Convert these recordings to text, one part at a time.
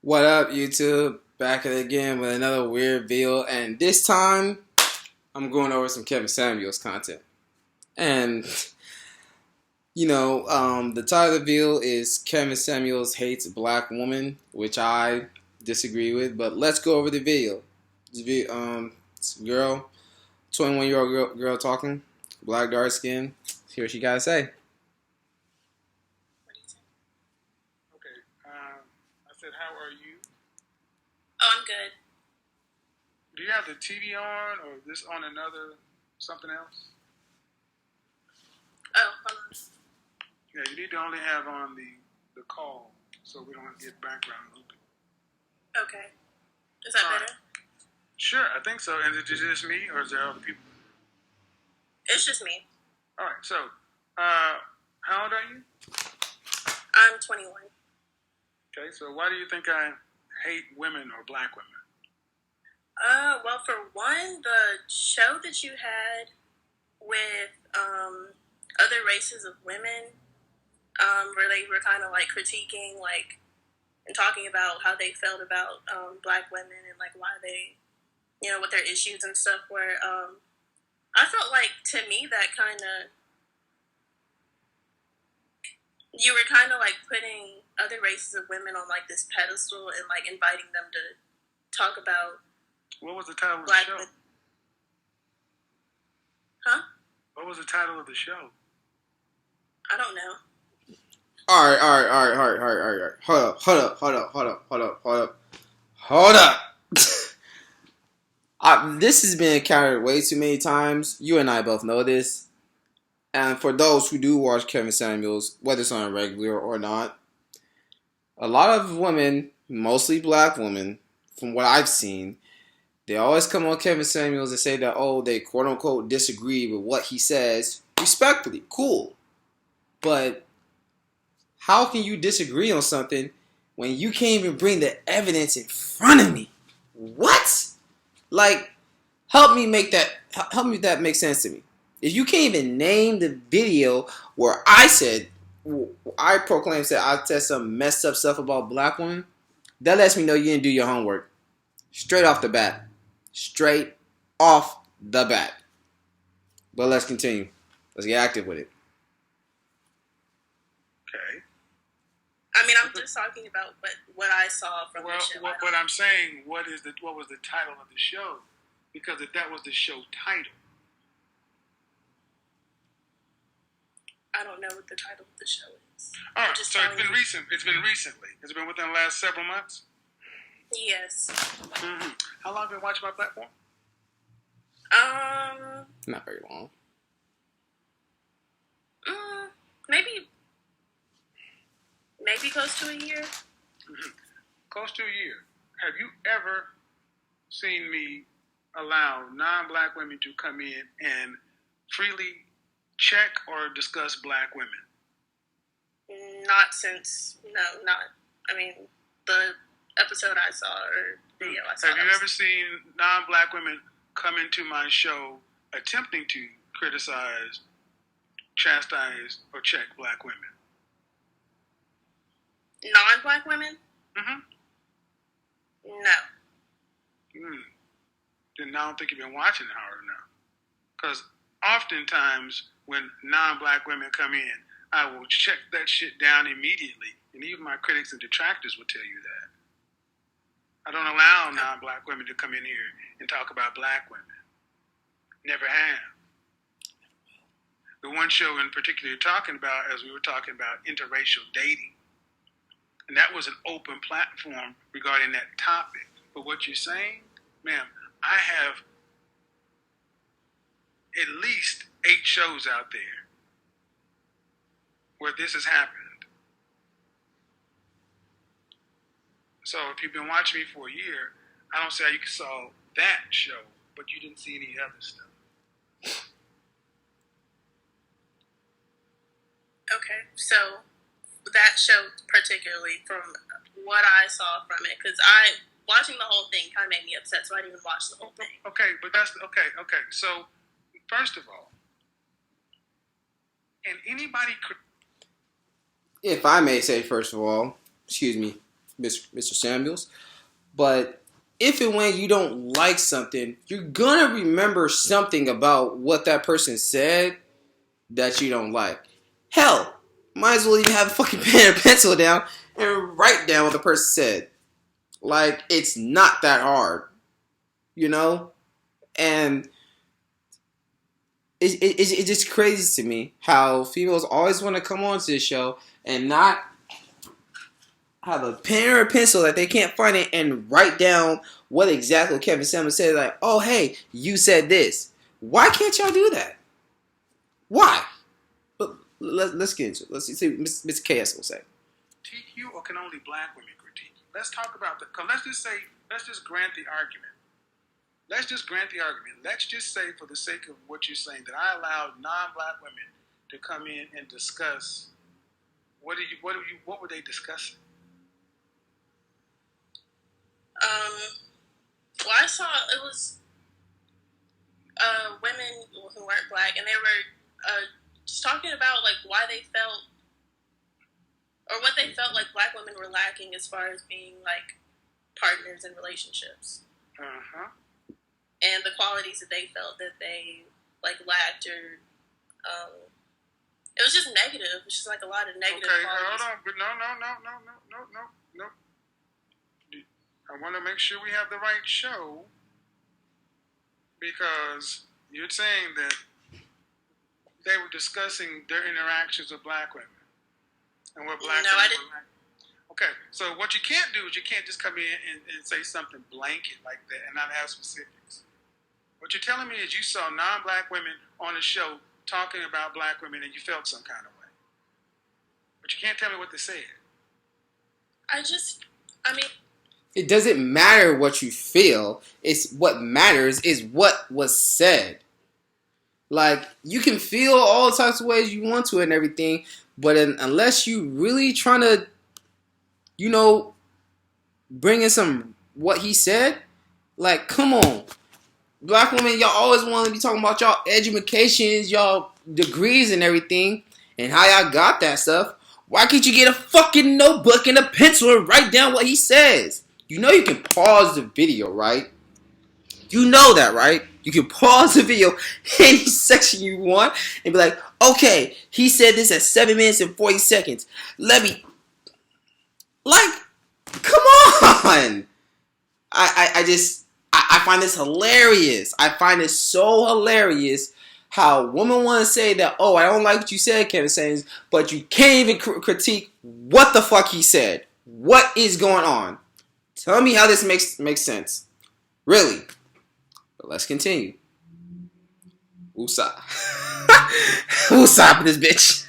What up, YouTube? Back at it again with another weird video, and this time I'm going over some Kevin Samuels content. And the title of the video is Kevin Samuels hates black woman, which I disagree with. But let's go over the video. It's a girl, 21-year-old girl talking, black, dark skin. Here's what she gotta say. How are you? Oh, I'm good. Do you have the TV on, or is this on something else? Oh, hold on. Yeah, you need to only have on the call, so we don't get background looping. Okay. Is that better? Sure, I think so. And is it just me, or is there other people? It's just me. All right, so, how old are you? I'm 21. Okay, so why do you think I hate women or black women? Well, for one, the show that you had with other races of women, where they were kind of like critiquing, and talking about how they felt about black women and why they, what their issues and stuff were. I felt like, to me, that kind of, you were kind of putting other races of women on this pedestal and inviting them to talk about. What was the title of the show? Huh? What was the title of the show? I don't know. All right. Hold up. This has been encountered way too many times. You and I both know this. And for those who do watch Kevin Samuels, whether it's on a regular or not, a lot of women, mostly black women, from what I've seen, they always come on Kevin Samuels and say that, they quote-unquote disagree with what he says. Respectfully, cool. But how can you disagree on something when you can't even bring the evidence in front of me? What? Help me make that make sense to me. If you can't even name the video where I said I said some messed up stuff about black women, that lets me know you didn't do your homework. Straight off the bat. But let's continue. Let's get active with it. Okay. I mean, I'm just talking about what I saw from the show. But I'm saying, what was the title of the show? Because if that was the show title. I don't know what the title of the show is. All right, so it's been recent. It's been recently. Has it been within the last several months? Yes. Mm-hmm. How long have you been watching my platform? Not very long. Maybe close to a year. Mm-hmm. Close to a year. Have you ever seen me allow non-black women to come in and freely check or discuss black women? Not since, the episode I saw or video I saw. Have you ever seen non-black women come into my show attempting to criticize, chastise, or check black women? Non-black women? Mm-hmm. No. Then I don't think you've been watching it hard enough. Because oftentimes when non-black women come in, I will check that shit down immediately. And even my critics and detractors will tell you that. I don't allow non-black women to come in here and talk about black women. Never have. The one show in particular you're talking about, as we were talking about, interracial dating. And that was an open platform regarding that topic. But what you're saying, ma'am, I have at least 8 shows out there where this has happened. So if you've been watching me for a year, I don't say you saw that show, but you didn't see any other stuff. Okay, so that show particularly, from what I saw from it, because watching the whole thing kind of made me upset, so I didn't even watch the whole thing. Okay, but that's okay. So first of all, and anybody, if I may say, first of all, excuse me, Mr. Samuels. But if and when you don't like something, you're gonna remember something about what that person said that you don't like. Hell, might as well even have a fucking pen and pencil down and write down what the person said. Like, it's not that hard, you know? And it's just crazy to me how females always want to come on to this show and not have a pen or a pencil that they can't find it and write down what exactly Kevin Samuels said. Like, oh, hey, you said this. Why can't y'all do that? Why? But let's get into it. Let's see what Mr. KS will say. Critique you, or can only black women critique you? Let's talk about the. Cause let's just grant the argument. Let's just say, for the sake of what you're saying, that I allowed non-black women to come in and discuss. What were they discussing? Well, I saw it was women who weren't black, and they were just talking about like why they felt, or what they felt like black women were lacking as far as being like partners in relationships. And the qualities that they felt that they like lacked, or it was just negative. It was just like a lot of negative. Okay, qualities. hold on, but no. I want to make sure we have the right show, because you're saying that they were discussing their interactions with black women and what black women were like. Okay, so what you can't do is you can't just come in and say something blanket like that and not have specifics. What you're telling me is you saw non-black women on the show talking about black women and you felt some kind of way. But you can't tell me what they said. It doesn't matter what you feel. It's what matters is what was said. Like, you can feel all types of ways you want to and everything, but unless you really trying to, bring in some what he said, like, come on. Black women, y'all always want to be talking about y'all educations, y'all degrees and everything, and how y'all got that stuff. Why can't you get a fucking notebook and a pencil and write down what he says? You know you can pause the video, right? You know that, right? You can pause the video any section you want and be like, okay, he said this at 7 minutes and 40 seconds. Let me... Like, come on! I find this hilarious. I find it so hilarious how women want to say that, oh, I don't like what you said, Kevin Samuels, but you can't even critique what the fuck he said. What is going on? Tell me how this makes sense. Really. But let's continue. Woosah. Woosah for this bitch.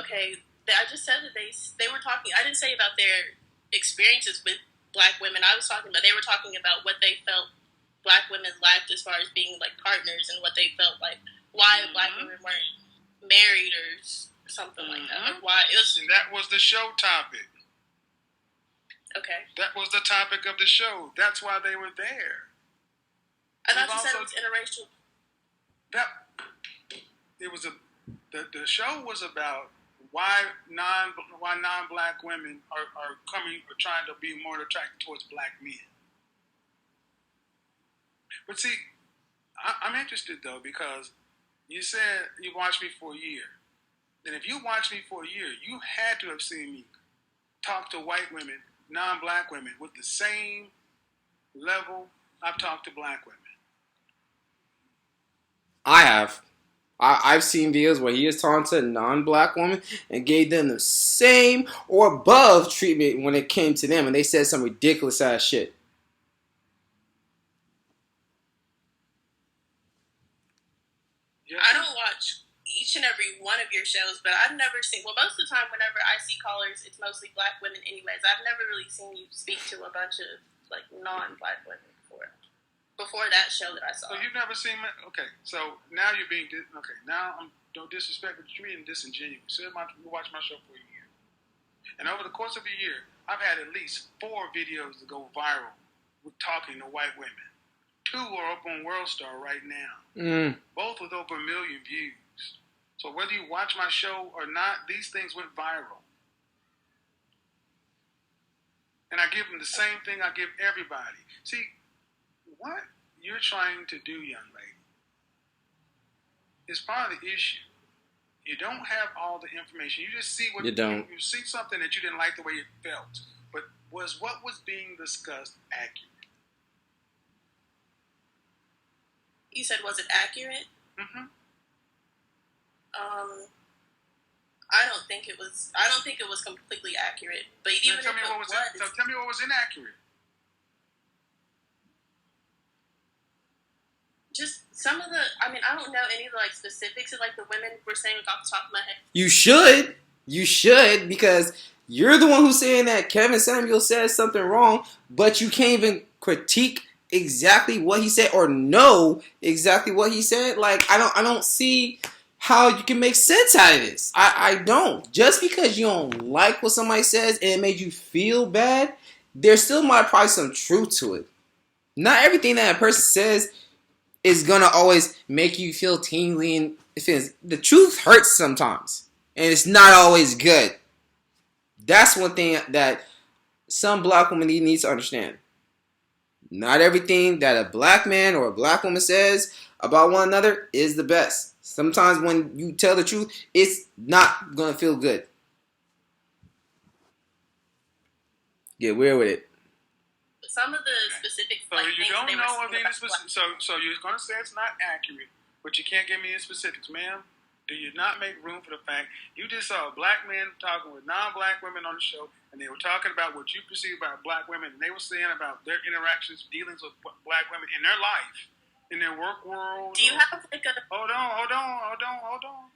Okay, I just said that they were talking. I didn't say about their experiences with black women. I was talking about, they were talking about what they felt black women lacked as far as being like partners, and what they felt like why black women weren't married or something like that. Like why it was. And that was the show topic. Okay. That was the topic of the show. That's why they were there. I thought you said it was interracial. The show was about why non-black women are trying to be more attracted towards black men. But see, I'm interested though, because you said you watched me for a year. And if you watched me for a year, you had to have seen me talk to white women, non-black women, with the same level I've talked to black women. I have. I've seen videos where he is talking to a non-black woman and gave them the same or above treatment when it came to them, and they said some ridiculous ass shit. Yes. I don't watch each and every one of your shows, but I've never seen. Well, most of the time, whenever I see callers, it's mostly black women, anyways. I've never really seen you speak to a bunch of like non-black women before that show that I saw. So you've never seen me? Okay, so now you're being now don't disrespect, but you're being disingenuous. So you watch my show for a year, and over the course of a year, I've had at least 4 videos that go viral with talking to white women. 2 are up on World Star right now. Both with over 1 million views. So whether you watch my show or not, these things went viral. And I give them the same thing I give everybody. See, what you're trying to do, young lady, is part of the issue. You don't have all the information. You just see what You don't. You see something that you didn't like the way it felt. But was what was being discussed accurate? You said, was it accurate? Mm-hmm. I don't think it was. I don't think it was completely accurate. But even tell me what was inaccurate. Just some of the. I mean, I don't know any of the specifics of the women were saying off the top of my head. You should, because you're the one who's saying that Kevin Samuel says something wrong, but you can't even critique exactly what he said or know exactly what he said. Like, I don't see how you can make sense out of this. I don't. Just because you don't like what somebody says and it made you feel bad, there still might probably some truth to it. Not everything that a person says is gonna always make you feel tingly and feelings. The truth hurts sometimes, and it's not always good. That's one thing that some black women need to understand. Not everything that a black man or a black woman says about one another is the best. Sometimes when you tell the truth, it's not gonna feel good. Get weird with it. Some of the specific so you don't know of any specific. So you're gonna say it's not accurate, but you can't give me any specifics, ma'am. Do you not make room for the fact you just saw a black man talking with non-black women on the show, and they were talking about what you perceive about black women, and they were saying about their interactions, dealings with black women in their life, in their work world. Do you have like a? Hold on.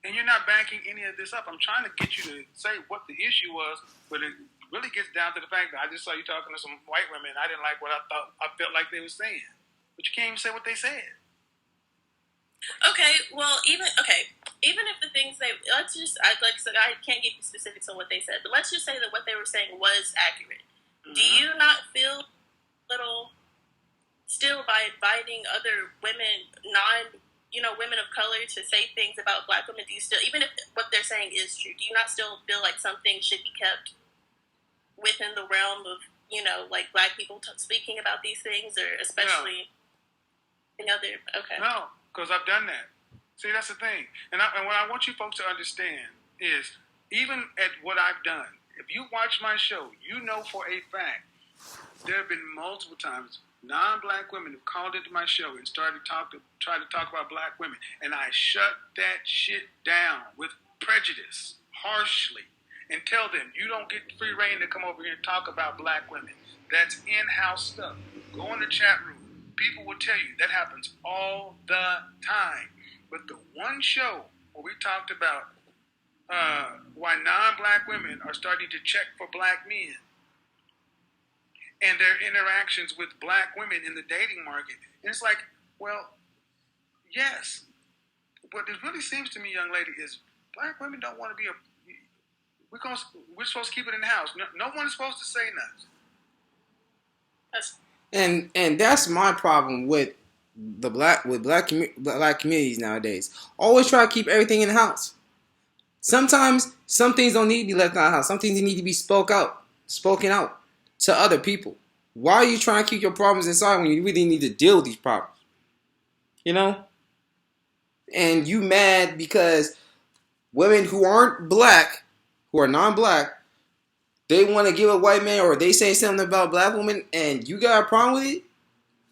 And you're not backing any of this up. I'm trying to get you to say what the issue was, but it really gets down to the fact that I just saw you talking to some white women. And I didn't like what I felt like they were saying, but you can't even say what they said. Okay, well, even if the things I can't give you specifics on what they said, but let's just say that what they were saying was accurate. Mm-hmm. Do you not feel little still by inviting other women, women of color to say things about black women? Do you still, even if what they're saying is true, do you not still feel like something should be kept within the realm of black people speaking about these things, or especially in other? Okay, no. Because I've done that. See, that's the thing. And what I want you folks to understand is, even at what I've done, if you watch my show, you know for a fact, there have been multiple times non-black women have called into my show and try to talk about black women. And I shut that shit down with prejudice, harshly, and tell them, you don't get free reign to come over here and talk about black women. That's in-house stuff. Go in the chat room. People will tell you that happens all the time. But the one show where we talked about why non-black women are starting to check for black men and their interactions with black women in the dating market. And it's like, well, yes. What it really seems to me, young lady, is black women don't want to be we're supposed to keep it in the house. No one is supposed to say nothing. And that's my problem with black communities nowadays. Always try to keep everything in the house. Sometimes some things don't need to be left in the house. Some things need to be spoken out to other people. Why are you trying to keep your problems inside when you really need to deal with these problems? And you mad because women who aren't black, who are non-black, they want to give a white man, or they say something about black women, and you got a problem with it?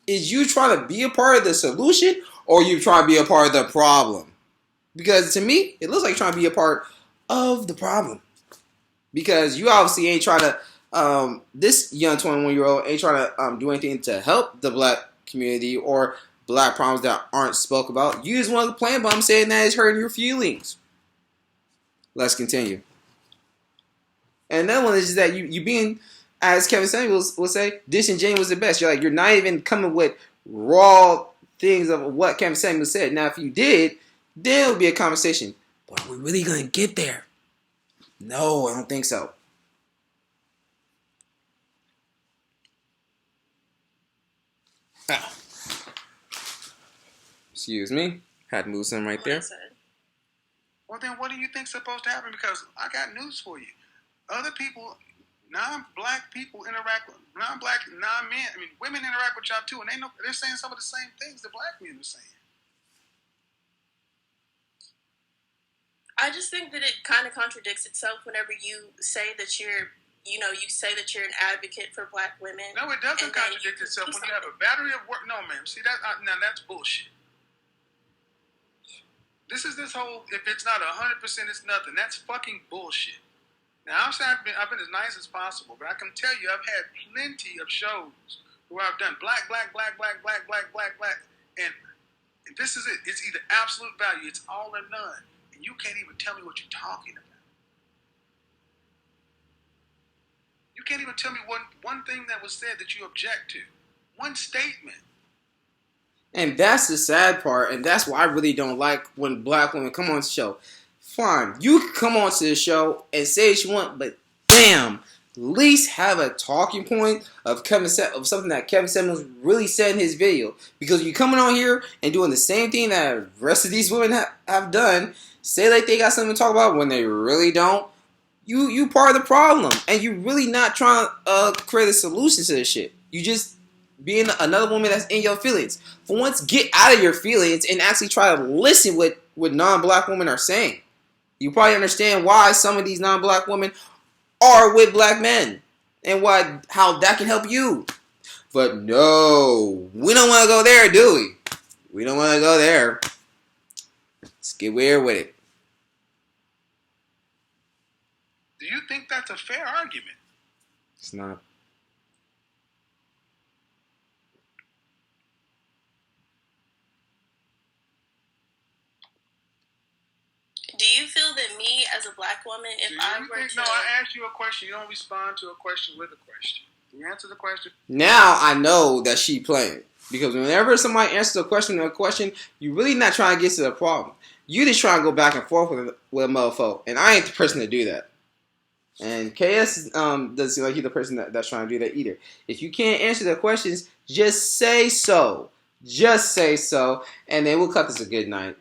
Is you trying to be a part of the solution, or you trying to be a part of the problem? Because to me, it looks like you're trying to be a part of the problem. Because you obviously ain't trying to, this young 21-year-old ain't trying to do anything to help the black community or black problems that aren't spoke about. You just want to complain about them saying that it's hurting your feelings. Let's continue. And another one is just that you being, as Kevin Samuels will say, disingenuous at best. You're not even coming with raw things of what Kevin Samuels said. Now, if you did, then it would be a conversation. But are we really going to get there? No, I don't think so. Excuse me. Had to move something right there. Well, then what do you think's supposed to happen? Because I got news for you. Other people, non-black people interact with non-black, non-men. I mean, women interact with y'all too, and they're saying some of the same things that black men are saying. I just think that it kind of contradicts itself whenever you say that you're an advocate for black women. No, it doesn't contradict itself when you have a battery of work. No, ma'am. See that? Now that's bullshit. This whole, if it's not 100%, it's nothing. That's fucking bullshit. Now, I'm saying I've been as nice as possible, but I can tell you I've had plenty of shows where I've done black, and this is it. It's either absolute value, it's all or none, and you can't even tell me what you're talking about. You can't even tell me one thing that was said that you object to. One statement. And that's the sad part, and that's why I really don't like when black women come on the show. Fine, you can come on to the show and say what you want, but damn, at least have a talking point of something that Kevin Samuels really said in his video. Because you're coming on here and doing the same thing that the rest of these women have done, say like they got something to talk about when they really don't. You part of the problem, and you really not trying to create a solution to this shit. You just being another woman that's in your feelings. For once, get out of your feelings and actually try to listen what non-black women are saying. You probably understand why some of these non-black women are with black men and how that can help you. But no, we don't want to go there, do we? We don't want to go there. Let's get weird with it. Do you think that's a fair argument? It's not. Do you feel that me, as a black woman, I asked you a question. You don't respond to a question with a question. You answer the question. Now I know that she playing. Because whenever somebody answers a question with a question, you really not trying to get to the problem. You just trying to go back and forth with a motherfucker. And I ain't the person to do that. And KS doesn't seem like he's the person that's trying to do that either. If you can't answer the questions, just say so. Just say so. And then we'll cut this a good night.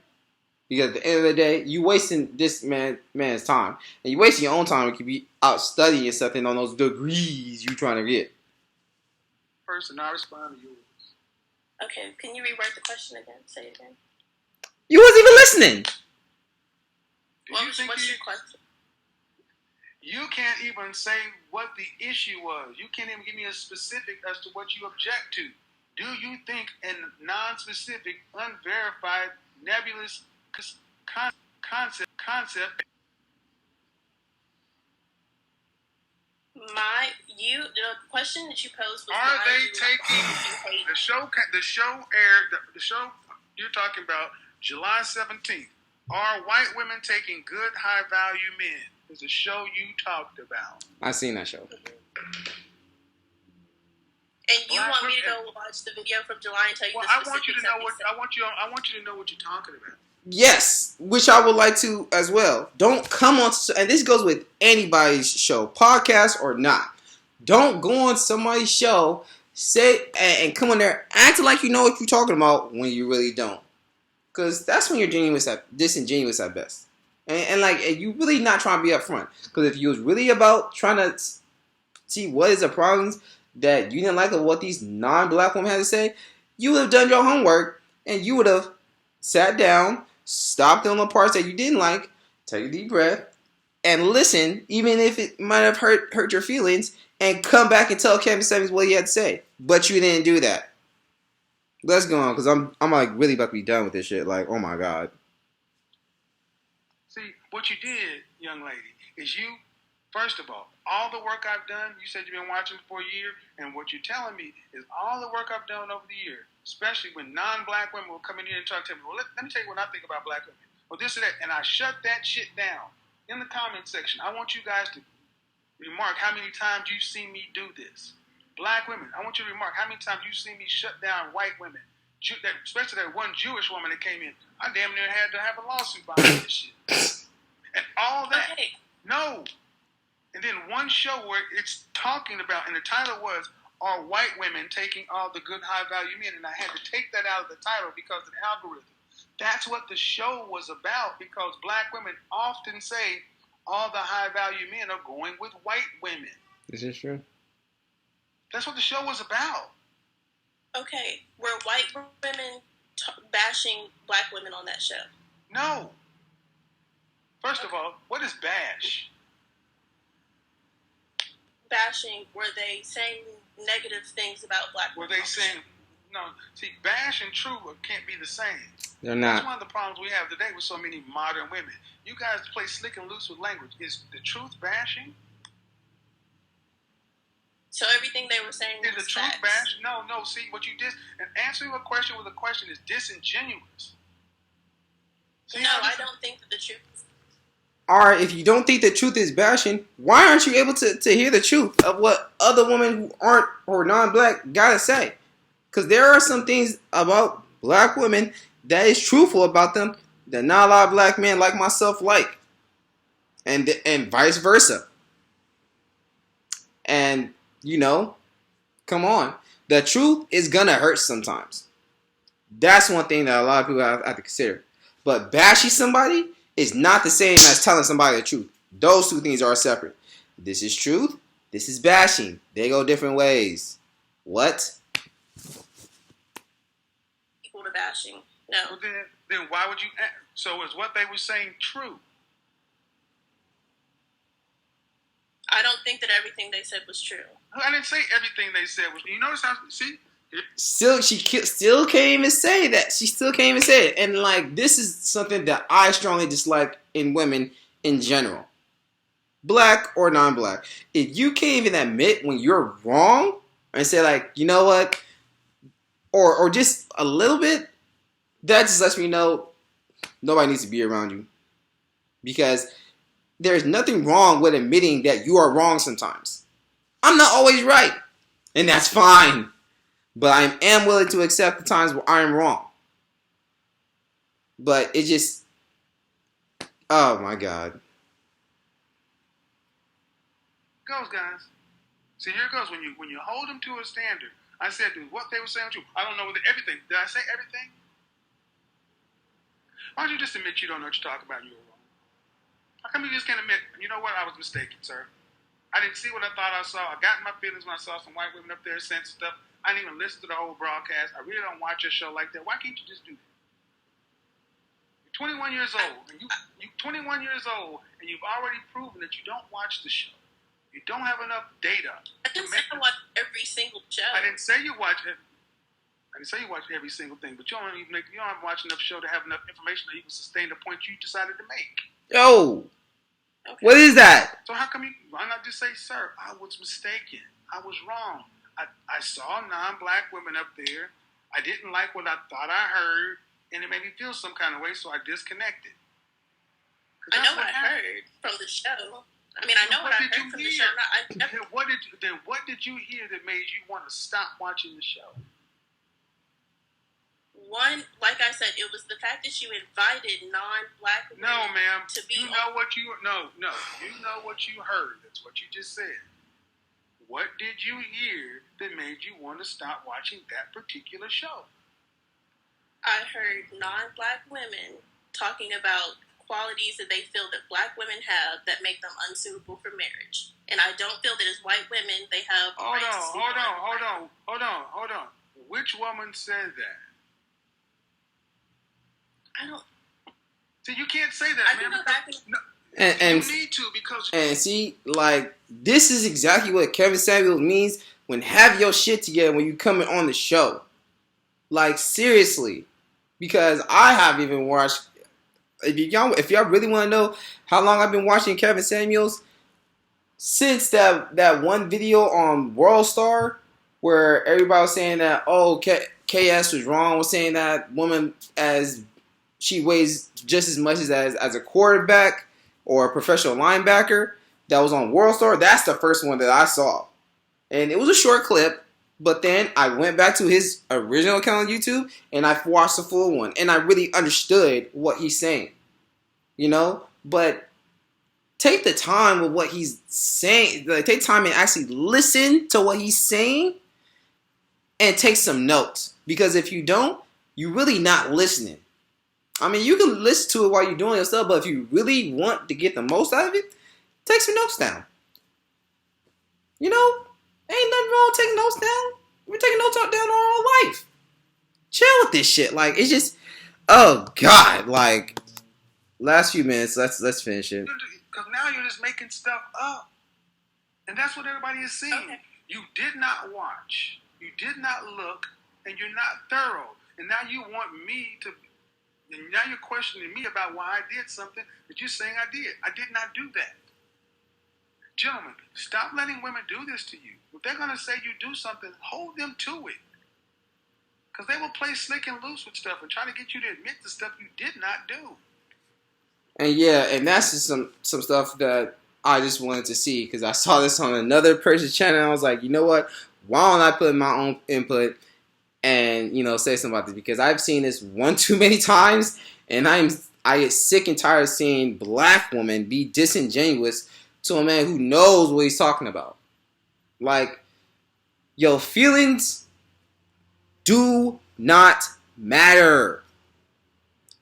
Because at the end of the day, you wasting this man's time. And you wasting your own time. You could be out studying something on those degrees you trying to get. First, and I respond to yours. Okay, can you rewrite the question again? Say it again. You wasn't even listening. What's your question? You can't even say what the issue was. You can't even give me a specific as to what you object to. Do you think a non-specific, unverified, nebulous concept? The question that you posed was, are they taking the show? The show aired. The show you're talking about, July 17th. Are white women taking good, high-value men? Is a show you talked about. I seen that show. And you want me to go watch the video from July and tell you the specifics? I want you to know what I want you to know what you're talking about. Yes, which I would like to as well. Don't come on, and this goes with anybody's show, podcast or not. Don't go on somebody's show, say and come on there acting like you know what you're talking about when you really don't. Because that's when you're disingenuous at best. And you really not trying to be upfront. Because if you was really about trying to see what is the problems that you didn't like of what these non-black women had to say, you would have done your homework and you would have sat down, stopped on the parts that you didn't like, take a deep breath, and listen, even if it might have hurt your feelings, and come back and tell Kevin Samuels what he had to say. But you didn't do that. Let's go on, because I'm like really about to be done with this shit. Like, oh my god. See, what you did, young lady, is you, first of all the work I've done, you said you've been watching for a year, and what you're telling me is all the work I've done over the year, especially when non-black women will come in here and talk to me, well, let me tell you what I think about black women. Well, this or that, and I shut that shit down. In the comment section, I want you guys to remark how many times you've seen me do this. Black women, I want you to remark how many times you've seen me shut down white women. Especially that one Jewish woman that came in. I damn near had to have a lawsuit behind this shit. And all that. Okay. No. And then one show where it's talking about, and the title was, are white women taking all the good high-value men? And I had to take that out of the title because of the algorithm. That's what the show was about, because black women often say, all the high value men are going with white women. This is true. That's what the show was about. Okay, were white women bashing black women on that show? No. First of all, what is bash? Bashing, were they saying negative things about black women? Were they saying, no, see, bash and true can't be the same. They're not. That's one of the problems we have today with so many modern women. You guys play slick and loose with language. Is the truth bashing? So everything they were saying Is was the truth facts. bash? No. See, what you did, and answering a question with a question is disingenuous. See, No, I don't think that the truth. Or if you don't think the truth is bashing, why aren't you able to hear the truth of what other women who aren't or non-black gotta say? Because there are some things about black women that is truthful about them that not a lot of black men like myself like. And vice versa. And, you know, come on. The truth is gonna hurt sometimes. That's one thing that a lot of people have to consider. But bashing somebody is not the same as telling somebody the truth. Those two things are separate. This is truth. This is bashing. They go different ways. What? Equal to bashing. No. Well, then why would you? So is what they were saying true? I don't think that everything they said was true. I didn't say everything they said was. You notice how? See. Still, still can't even say that. She still can't even say it. And, like, this is something that I strongly dislike in women in general. Black or non-black. If you can't even admit when you're wrong and say, like, you know what? Or just a little bit, that just lets me know nobody needs to be around you. Because there's nothing wrong with admitting that you are wrong sometimes. I'm not always right. And that's fine. But I am willing to accept the times where I am wrong. But it just, oh my God. Goes, guys. See, here it goes. When you hold them to a standard, I said, dude, what they were saying was true. I don't know whether everything. Did I say everything? Why don't you just admit you don't know what you're talking about and you were wrong? How come you just can't admit, you know what, I was mistaken, sir. I didn't see what I thought I saw. I got in my feelings when I saw some white women up there saying stuff. I didn't even listen to the whole broadcast. I really don't watch your show like that. Why can't you just do that? You're 21 years old, and you're 21 years old, and you've already proven that you don't watch the show. You don't have enough data. I didn't say I watch every single show. I didn't say you watch it. I didn't say you watch every single thing, but you don't watch enough show to have enough information that you can sustain the point you decided to make. Yo, Okay. what is that? So how come why not just say, sir, I was mistaken. I was wrong. I saw non-black women up there. I didn't like what I thought I heard, and it made me feel some kind of way, so I disconnected. I know what I heard from the show. I mean, I know what I heard from the show. Then what did you hear that made you want to stop watching the show? One, like I said, it was the fact that you invited non-black women No, ma'am. to be You know what you heard. That's what you just said. What did you hear that made you want to stop watching that particular show? I heard non-black women talking about qualities that they feel that black women have that make them unsuitable for marriage. And I don't feel that as white women they have Hold on. Which woman said that? I don't. See, you can't say that, I man. can go back And you need to because. And see, like, this is exactly what Kevin Samuels means when have your shit together when you coming on the show. Like, seriously. Because I have even watched, if y'all really want to know how long I've been watching Kevin Samuels, since that one video on World Star where everybody was saying that, oh, KS was wrong, was saying that woman as she weighs just as much as a quarterback or a professional linebacker, that was on World Star. That's the first one that I saw. And it was a short clip, but then I went back to his original account on YouTube and I watched the full one. And I really understood what he's saying. You know? But take the time with what he's saying. Like, take time and actually listen to what he's saying and take some notes. Because if you don't, you're really not listening. I mean, you can listen to it while you're doing your stuff, but if you really want to get the most out of it, take some notes down. You know, ain't nothing wrong with taking notes down. We're taking notes down all our life. Chill with this shit. Like, it's just, oh God. Like, last few minutes, let's finish it. Because now you're just making stuff up. And that's what everybody is seeing. Okay. You did not watch. You did not look. And you're not thorough. And now you want me to... And now you're questioning me about why I did something that you're saying I did. I did not do that. Gentlemen, stop letting women do this to you. If they're going to say you do something, hold them to it. Because they will play slick and loose with stuff and try to get you to admit the stuff you did not do. And yeah, and that's just some stuff that I just wanted to see. Because I saw this on another person's channel and I was like, you know what? Why don't I put in my own input and, you know, say something about this? Because I've seen this one too many times. And I get sick and tired of seeing black women be disingenuous to a man who knows what he's talking about. Like, your feelings do not matter.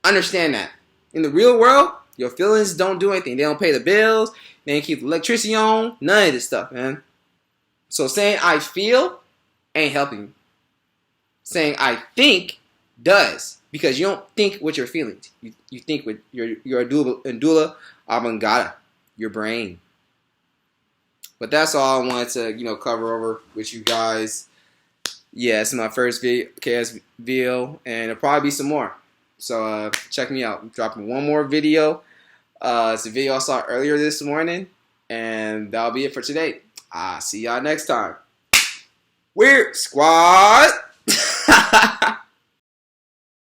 Understand that. In the real world, your feelings don't do anything. They don't pay the bills. They don't keep the electricity on. None of this stuff, man. So saying I feel ain't helping you. Saying I think does. Because you don't think with your feelings. You think with your indula oblongata, your brain. But that's all I wanted to, you know, cover over with you guys. Yeah, it's my first KS video, and there'll probably be some more. So check me out. I'm dropping one more video. It's a video I saw earlier this morning, and that'll be it for today. See y'all next time. Weird Squad.